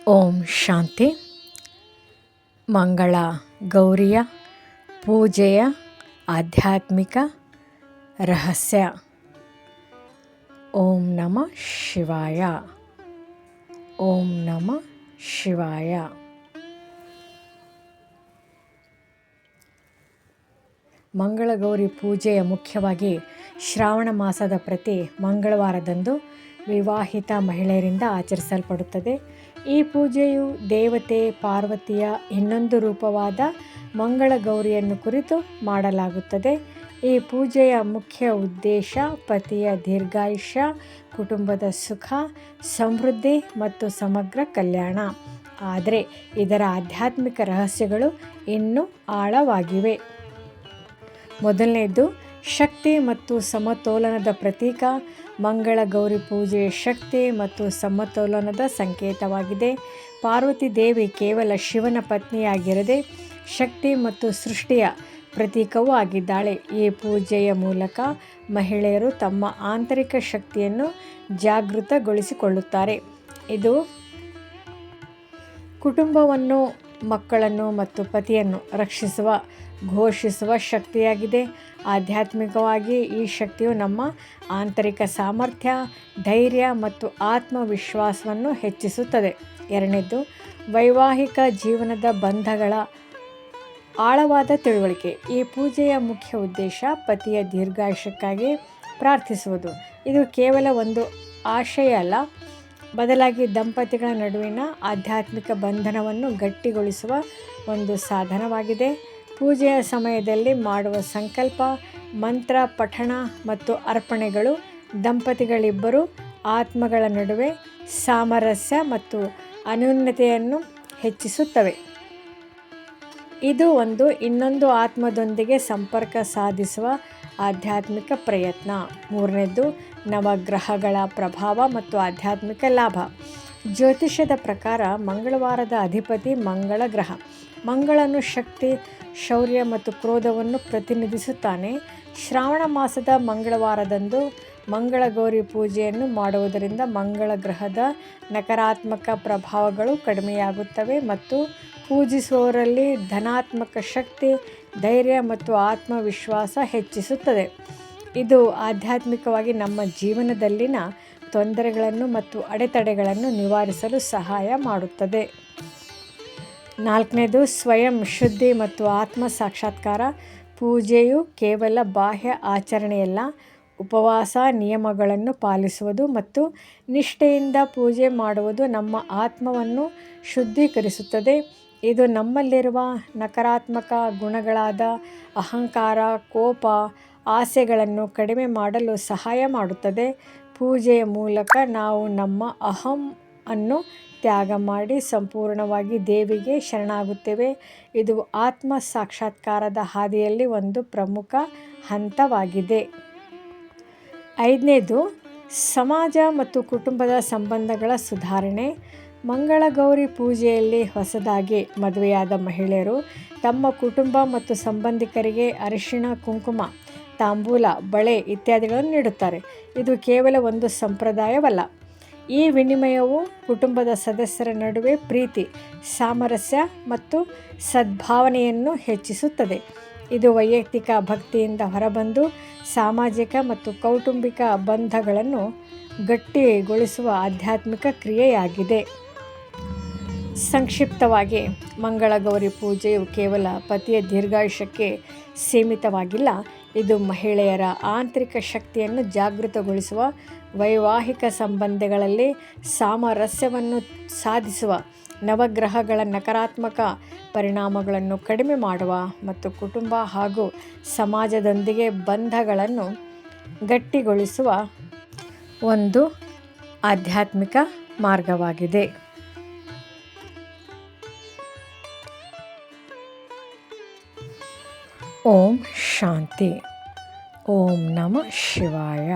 ಓಂ ಶಾಂತಿ. ಮಂಗಳ ಗೌರಿಯ ಪೂಜೆಯ ಆಧ್ಯಾತ್ಮಿಕ ರಹಸ್ಯ. ಓಂ ನಮಃ ಶಿವಾಯ. ಓಂ ನಮಃ ಶಿವಾಯ. ಮಂಗಳಗೌರಿ ಪೂಜೆಯ ಮುಖ್ಯವಾಗಿ ಶ್ರಾವಣ ಮಾಸದ ಪ್ರತಿ ಮಂಗಳವಾರದಂದು ವಿವಾಹಿತ ಮಹಿಳೆಯರಿಂದ ಆಚರಿಸಲ್ಪಡುತ್ತದೆ. ಈ ಪೂಜೆಯು ದೇವತೆ ಪಾರ್ವತಿಯ ಇನ್ನೊಂದು ರೂಪವಾದ ಮಂಗಳಗೌರಿಯನ್ನು ಕುರಿತು ಮಾಡಲಾಗುತ್ತದೆ. ಈ ಪೂಜೆಯ ಮುಖ್ಯ ಉದ್ದೇಶ ಪತಿಯ ದೀರ್ಘಾಯುಷ್ಯ, ಕುಟುಂಬದ ಸುಖ, ಸಮೃದ್ಧಿ ಮತ್ತು ಸಮಗ್ರ ಕಲ್ಯಾಣ. ಆದರೆ ಇದರ ಆಧ್ಯಾತ್ಮಿಕ ರಹಸ್ಯಗಳು ಇನ್ನೂ ಆಳವಾಗಿವೆ. ಮೊದಲನೆಯದು ಶಕ್ತಿ ಮತ್ತು ಸಮತೋಲನದ ಪ್ರತೀಕ. ಮಂಗಳಗೌರಿ ಪೂಜೆಯ ಶಕ್ತಿ ಮತ್ತು ಸಮತೋಲನದ ಸಂಕೇತವಾಗಿದೆ. ಪಾರ್ವತಿ ದೇವಿ ಕೇವಲ ಶಿವನ ಪತ್ನಿಯಾಗಿರದೆ ಶಕ್ತಿ ಮತ್ತು ಸೃಷ್ಟಿಯ ಪ್ರತೀಕವೂ ಆಗಿದ್ದಾಳೆ. ಈ ಪೂಜೆಯ ಮೂಲಕ ಮಹಿಳೆಯರು ತಮ್ಮ ಆಂತರಿಕ ಶಕ್ತಿಯನ್ನು ಜಾಗೃತಗೊಳಿಸಿಕೊಳ್ಳುತ್ತಾರೆ. ಇದು ಕುಟುಂಬವನ್ನು, ಮಕ್ಕಳನ್ನು ಮತ್ತು ಪತಿಯನ್ನು ರಕ್ಷಿಸುವ ಘೋಷಿಸುವ ಶಕ್ತಿಯಾಗಿದೆ. ಆಧ್ಯಾತ್ಮಿಕವಾಗಿ ಈ ಶಕ್ತಿಯು ನಮ್ಮ ಆಂತರಿಕ ಸಾಮರ್ಥ್ಯ, ಧೈರ್ಯ ಮತ್ತು ಆತ್ಮವಿಶ್ವಾಸವನ್ನು ಹೆಚ್ಚಿಸುತ್ತದೆ. ಎರಡನೇದು ವೈವಾಹಿಕ ಜೀವನದ ಬಂಧಗಳ ಆಳವಾದ ತಿಳುವಳಿಕೆ. ಈ ಪೂಜೆಯ ಮುಖ್ಯ ಉದ್ದೇಶ ಪತಿಯ ದೀರ್ಘಾಯುಷ್ಯಕ್ಕಾಗಿ ಪ್ರಾರ್ಥಿಸುವುದು. ಇದು ಕೇವಲ ಒಂದು ಆಶಯ ಅಲ್ಲ, ಬದಲಾಗಿ ದಂಪತಿಗಳ ನಡುವಿನ ಆಧ್ಯಾತ್ಮಿಕ ಬಂಧನವನ್ನು ಗಟ್ಟಿಗೊಳಿಸುವ ಒಂದು ಸಾಧನವಾಗಿದೆ. ಪೂಜೆಯ ಸಮಯದಲ್ಲಿ ಮಾಡುವ ಸಂಕಲ್ಪ, ಮಂತ್ರ ಪಠಣ ಮತ್ತು ಅರ್ಪಣೆಗಳು ದಂಪತಿಗಳಿಬ್ಬರು ಆತ್ಮಗಳ ನಡುವೆ ಸಾಮರಸ್ಯ ಮತ್ತು ಅನ್ಯೋನ್ಯತೆಯನ್ನು ಹೆಚ್ಚಿಸುತ್ತವೆ. ಇದು ಇನ್ನೊಂದು ಆತ್ಮದೊಂದಿಗೆ ಸಂಪರ್ಕ ಸಾಧಿಸುವ ಆಧ್ಯಾತ್ಮಿಕ ಪ್ರಯತ್ನ. ಮೂರನೇದು ನವಗ್ರಹಗಳ ಪ್ರಭಾವ ಮತ್ತು ಆಧ್ಯಾತ್ಮಿಕ ಲಾಭ. ಜ್ಯೋತಿಷ್ಯದ ಪ್ರಕಾರ ಮಂಗಳವಾರದ ಅಧಿಪತಿ ಮಂಗಳ ಗ್ರಹ. ಮಂಗಳನು ಶಕ್ತಿ, ಶೌರ್ಯ ಮತ್ತು ಕ್ರೋಧವನ್ನು ಪ್ರತಿನಿಧಿಸುತ್ತಾನೆ. ಶ್ರಾವಣ ಮಾಸದ ಮಂಗಳವಾರದಂದು ಮಂಗಳಗೌರಿ ಪೂಜೆಯನ್ನು ಮಾಡುವುದರಿಂದ ಮಂಗಳ ಗ್ರಹದ ನಕಾರಾತ್ಮಕ ಪ್ರಭಾವಗಳು ಕಡಿಮೆಯಾಗುತ್ತವೆ ಮತ್ತು ಪೂಜಿಸುವವರಲ್ಲಿ ಧನಾತ್ಮಕ ಶಕ್ತಿ, ಧೈರ್ಯ ಮತ್ತು ಆತ್ಮವಿಶ್ವಾಸ ಹೆಚ್ಚಿಸುತ್ತದೆ. ಇದು ಆಧ್ಯಾತ್ಮಿಕವಾಗಿ ನಮ್ಮ ಜೀವನದಲ್ಲಿನ ತೊಂದರೆಗಳನ್ನು ಮತ್ತು ಅಡೆತಡೆಗಳನ್ನು ನಿವಾರಿಸಲು ಸಹಾಯ ಮಾಡುತ್ತದೆ. ನಾಲ್ಕನೇದು ಸ್ವಯಂ ಶುದ್ಧಿ ಮತ್ತು ಆತ್ಮ ಸಾಕ್ಷಾತ್ಕಾರ. ಪೂಜೆಯು ಕೇವಲ ಬಾಹ್ಯ ಆಚರಣೆಯಲ್ಲ, ಉಪವಾಸ, ನಿಯಮಗಳನ್ನು ಪಾಲಿಸುವುದು ಮತ್ತು ನಿಷ್ಠೆಯಿಂದ ಪೂಜೆ ಮಾಡುವುದು ನಮ್ಮ ಆತ್ಮವನ್ನು ಶುದ್ಧೀಕರಿಸುತ್ತದೆ. ಇದು ನಮ್ಮಲ್ಲಿರುವ ನಕಾರಾತ್ಮಕ ಗುಣಗಳಾದ ಅಹಂಕಾರ, ಕೋಪ, ಆಸೆಗಳನ್ನು ಕಡಿಮೆ ಮಾಡಲು ಸಹಾಯ ಮಾಡುತ್ತದೆ. ಪೂಜೆಯ ಮೂಲಕ ನಾವು ನಮ್ಮ ಅಹಂ ಅನ್ನು ತ್ಯಾಗ ಮಾಡಿ ಸಂಪೂರ್ಣವಾಗಿ ದೇವಿಗೆ ಶರಣಾಗುತ್ತೇವೆ. ಇದು ಆತ್ಮ ಸಾಕ್ಷಾತ್ಕಾರದ ಹಾದಿಯಲ್ಲಿ ಒಂದು ಪ್ರಮುಖ ಹಂತವಾಗಿದೆ. ಐದನೇದು ಸಮಾಜ ಮತ್ತು ಕುಟುಂಬದ ಸಂಬಂಧಗಳ ಸುಧಾರಣೆ. ಮಂಗಳಗೌರಿ ಪೂಜೆಯಲ್ಲಿ ಹೊಸದಾಗಿ ಮದುವೆಯಾದ ಮಹಿಳೆಯರು ತಮ್ಮ ಕುಟುಂಬ ಮತ್ತು ಸಂಬಂಧಿಕರಿಗೆ ಅರಿಶಿಣ, ಕುಂಕುಮ, ತಾಂಬೂಲ, ಬಳೆ ಇತ್ಯಾದಿಗಳನ್ನು ನೀಡುತ್ತಾರೆ. ಇದು ಕೇವಲ ಒಂದು ಸಂಪ್ರದಾಯವಲ್ಲ. ಈ ವಿನಿಮಯವು ಕುಟುಂಬದ ಸದಸ್ಯರ ನಡುವೆ ಪ್ರೀತಿ, ಸಾಮರಸ್ಯ ಮತ್ತು ಸದ್ಭಾವನೆಯನ್ನು ಹೆಚ್ಚಿಸುತ್ತದೆ. ಇದು ವೈಯಕ್ತಿಕ ಭಕ್ತಿಯಿಂದ ಹೊರಬಂದು ಸಾಮಾಜಿಕ ಮತ್ತು ಕೌಟುಂಬಿಕ ಬಂಧಗಳನ್ನು ಗಟ್ಟಿಗೊಳಿಸುವ ಆಧ್ಯಾತ್ಮಿಕ ಕ್ರಿಯೆಯಾಗಿದೆ. ಸಂಕ್ಷಿಪ್ತವಾಗಿ, ಮಂಗಳಗೌರಿ ಪೂಜೆಯು ಕೇವಲ ಪತಿಯ ದೀರ್ಘಾಯುಷ್ಯಕ್ಕೆ ಸೀಮಿತವಾಗಿಲ್ಲ. ಇದು ಮಹಿಳೆಯರ ಆಂತರಿಕ ಶಕ್ತಿಯನ್ನು ಜಾಗೃತಗೊಳಿಸುವ, ವೈವಾಹಿಕ ಸಂಬಂಧಗಳಲ್ಲಿ ಸಾಮರಸ್ಯವನ್ನು ಸಾಧಿಸುವ, ನವಗ್ರಹಗಳ ನಕಾರಾತ್ಮಕ ಪರಿಣಾಮಗಳನ್ನು ಕಡಿಮೆ ಮಾಡುವ ಮತ್ತು ಕುಟುಂಬ ಹಾಗೂ ಸಮಾಜದೊಂದಿಗೆ ಬಂಧಗಳನ್ನು ಗಟ್ಟಿಗೊಳಿಸುವ ಒಂದು ಆಧ್ಯಾತ್ಮಿಕ ಮಾರ್ಗವಾಗಿದೆ. ಓಂ ಶಾಂತಿ. ಓಂ ನಮಃ ಶಿವಾಯ.